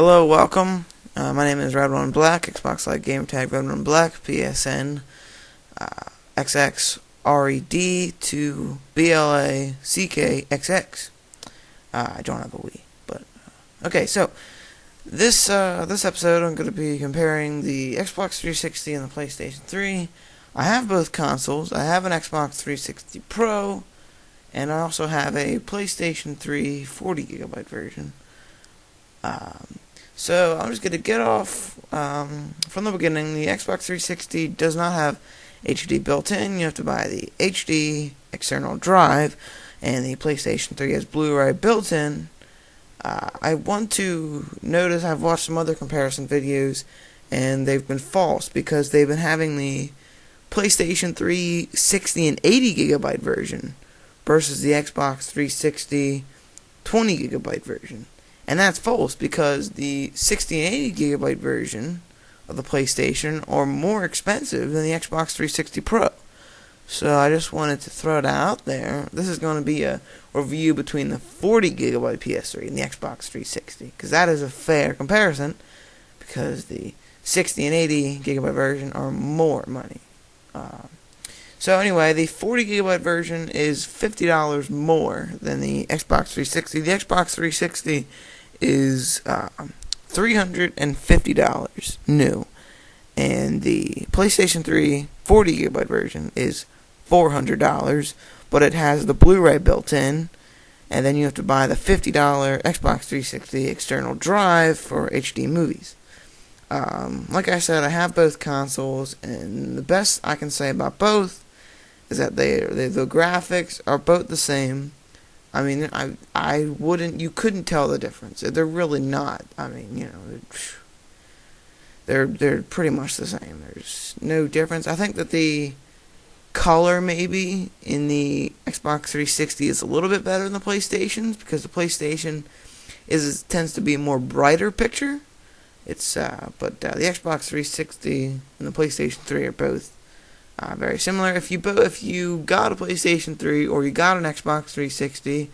Hello, welcome. My name is Red1 Black, Xbox Live Game Tag Red1 Black, PSN, XXRED to BLACKXX. I don't have a Wii, but okay. So this episode, I'm going to be comparing the Xbox 360 and the PlayStation 3. I have both consoles. I have an Xbox 360 Pro, and I also have a PlayStation 3 40GB version. So I'm just going to get off from the beginning. The Xbox 360 does not have HD built in. You have to buy the HD external drive, and the PlayStation 3 has Blu-ray built in. I want to notice I've watched some other comparison videos, and they've been false because they've been having the PlayStation 3 60 and 80GB version versus the Xbox 360 20GB version. And that's false because the 60 and 80GB version of the PlayStation are more expensive than the Xbox 360 Pro. So I just wanted to throw that out there. This is going to be a review between the 40GB PS3 and the Xbox 360, because that is a fair comparison, because the 60 and 80GB version are more money. So anyway, the 40GB version is $50 more than the Xbox 360. The Xbox 360 is $350 new, and the PlayStation 3 40GB version is $400, but it has the Blu-ray built in, and then you have to buy the $50 Xbox 360 external drive for HD movies. Like I said, I have both consoles, and the best I can say about both is that the graphics are both the same. I mean, you couldn't tell the difference. They're really not. I mean, they're pretty much the same. There's no difference. I think that the color maybe in the Xbox 360 is a little bit better than the PlayStation's, because the PlayStation tends to be a more brighter picture. But the Xbox 360 and the PlayStation 3 are both very similar. If you got a PlayStation 3 or you got an Xbox 360,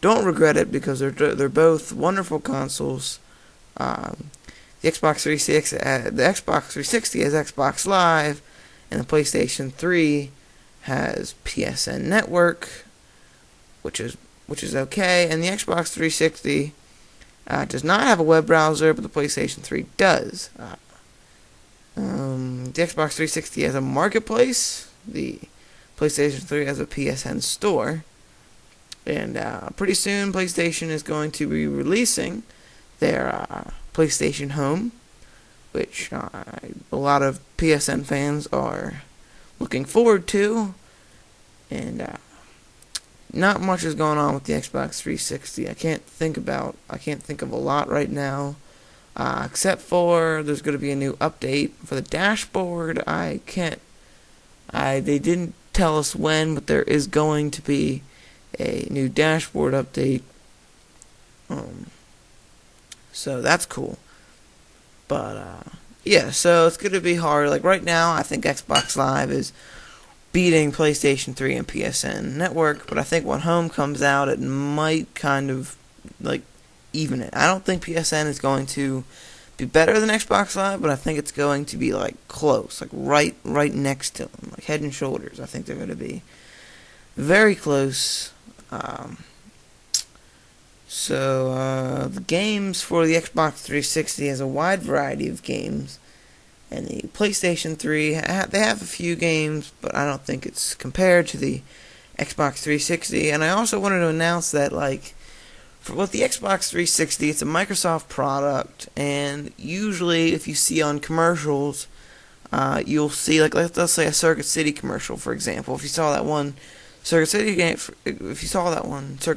don't regret it, because they're both wonderful consoles. The Xbox 360 has Xbox Live, and the PlayStation 3 has PSN Network, which is okay. And the Xbox 360 does not have a web browser, but the PlayStation 3 does. The Xbox 360 has a marketplace. The PlayStation 3 has a PSN store. And pretty soon, PlayStation is going to be releasing their PlayStation Home, which a lot of PSN fans are looking forward to. And not much is going on with the Xbox 360. I can't think of a lot right now. Except for there's going to be a new update for the dashboard. They didn't tell us when, but there is going to be a new dashboard update. So that's cool. But yeah, so it's going to be hard. Like right now, I think Xbox Live is beating PlayStation 3 and PSN Network, but I think when Home comes out, it might kind of like even it. I don't think PSN is going to be better than Xbox Live, but I think it's going to be like close, like right next to them, like head and shoulders. I think they're going to be very close. The games for the Xbox 360 has a wide variety of games, and the PlayStation 3 they have a few games, but I don't think it's compared to the Xbox 360. And I also wanted to announce that with the Xbox 360, it's a Microsoft product, and usually if you see on commercials, you'll see, let's say a Circuit City commercial, for example. If you saw that one Circuit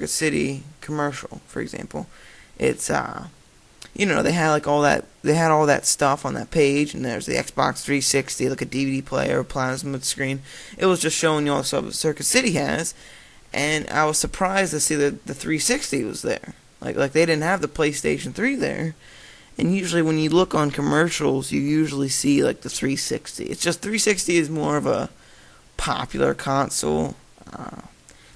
City commercial, for example, it's they had all that stuff on that page, and there's the Xbox 360, like a DVD player, a plasma screen. It was just showing you all the stuff that Circuit City has. And I was surprised to see that the 360 was there. Like they didn't have the PlayStation 3 there. And usually when you look on commercials, you usually see like the 360. It's just 360 is more of a popular console.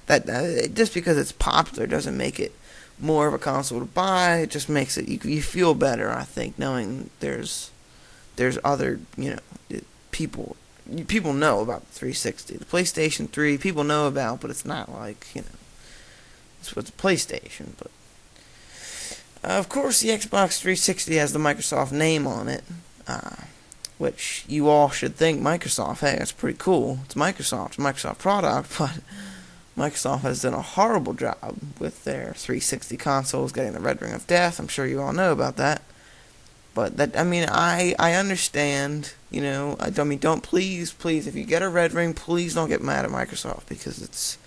That just because it's popular doesn't make it more of a console to buy. It just makes it you feel better, I think, knowing there's other, people know about the 360. The PlayStation 3 people know about, but it's not like, it's a PlayStation. But of course, the Xbox 360 has the Microsoft name on it, which you all should think Microsoft, hey, that's pretty cool. It's a Microsoft product, but Microsoft has done a horrible job with their 360 consoles getting the Red Ring of Death. I'm sure you all know about that. But I understand, don't please, if you get a Red Ring, please don't get mad at Microsoft, because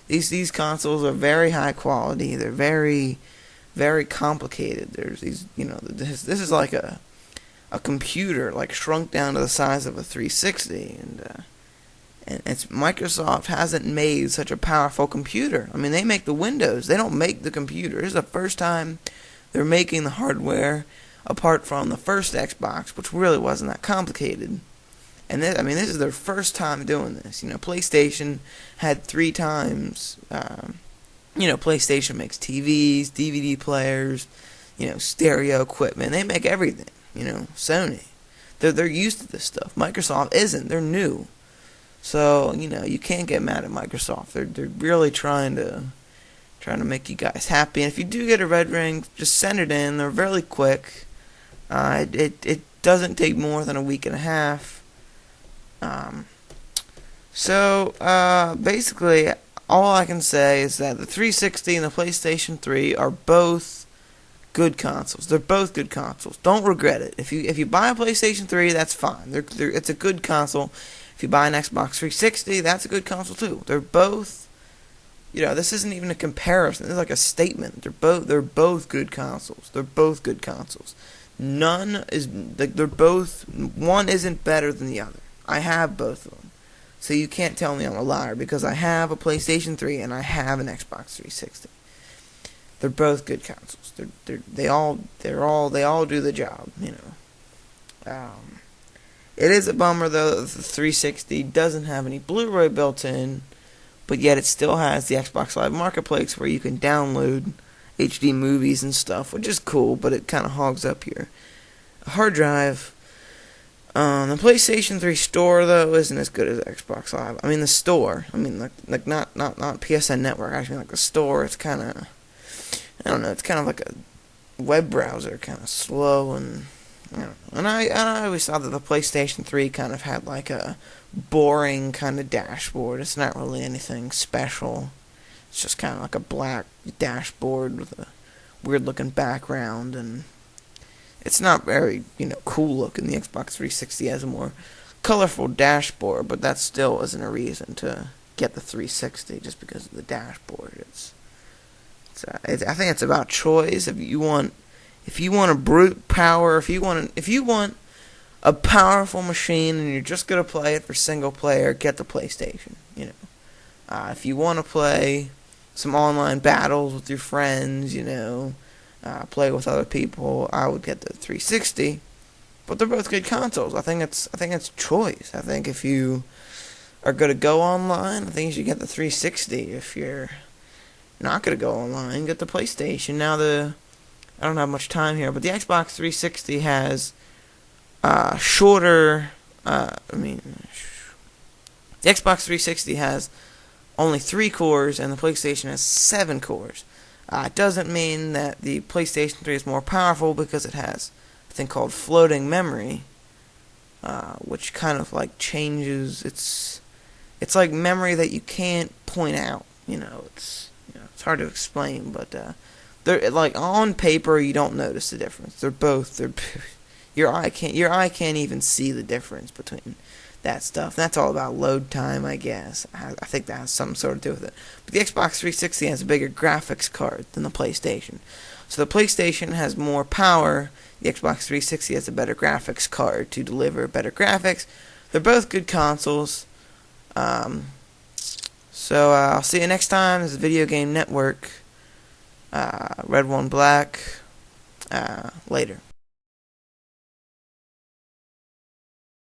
these consoles are very high quality. They're very, very complicated. There's these, this is like a computer, like shrunk down to the size of a 360, and Microsoft hasn't made such a powerful computer. I mean, they make the Windows, they don't make the computer. This is the first time they're making the hardware, apart from the first Xbox, which really wasn't that complicated. And this is their first time doing this. PlayStation had 3 times. PlayStation makes TVs, DVD players, stereo equipment. They make everything. Sony. They're used to this stuff. Microsoft isn't. They're new. So you can't get mad at Microsoft. They're really trying to make you guys happy. And if you do get a Red Ring, just send it in. They're really quick. It doesn't take more than a week and a half. Basically, all I can say is that the 360 and the PlayStation 3 are both good consoles. They're both good consoles. Don't regret it. If you buy a PlayStation 3, that's fine. It's a good console. If you buy an Xbox 360, that's a good console too. They're both, this isn't even a comparison. It's like a statement. They're both good consoles. They're both good consoles. They're both, one isn't better than the other. I have both of them. So you can't tell me I'm a liar, because I have a PlayStation 3 and I have an Xbox 360. They're both good consoles. They all do the job, It is a bummer though that the 360 doesn't have any Blu-ray built in, but yet it still has the Xbox Live Marketplace where you can download HD movies and stuff, which is cool, but it kind of hogs up your hard drive. The PlayStation 3 store though isn't as good as Xbox Live. I mean the store. I mean like not PSN Network. I mean like the store. It's kind of, I don't know. It's kind of like a web browser, kind of slow, and And I always thought that the PlayStation 3 kind of had like a boring kind of dashboard. It's not really anything special. It's just kind of like a black dashboard with a weird looking background, and it's not very, cool looking. The Xbox 360 has a more colorful dashboard, but that still isn't a reason to get the 360 just because of the dashboard. I think it's about choice. If you want a brute power, if you want a powerful machine and you're just gonna play it for single player, get the PlayStation. If you want to play some online battles with your friends, play with other people, I would get the 360. But they're both good consoles. I think it's choice. I think if you are gonna go online, I think you should get the 360. If you're not gonna go online, get the PlayStation. Now I don't have much time here, but the Xbox 360 has shorter. The Xbox 360 has only 3 cores, and the PlayStation has 7 cores. It doesn't mean that the PlayStation 3 is more powerful because it has a thing called floating memory, which kind of like changes. It's like memory that you can't point out. It's hard to explain, but they're like on paper you don't notice the difference. Your eye can't even see the difference between that stuff. That's all about load time, I guess. I think that has some sort of to do with it. But the Xbox 360 has a bigger graphics card than the PlayStation. So the PlayStation has more power. The Xbox 360 has a better graphics card to deliver better graphics. They're both good consoles. So I'll see you next time. This is Video Game Network. Red One Black. Later.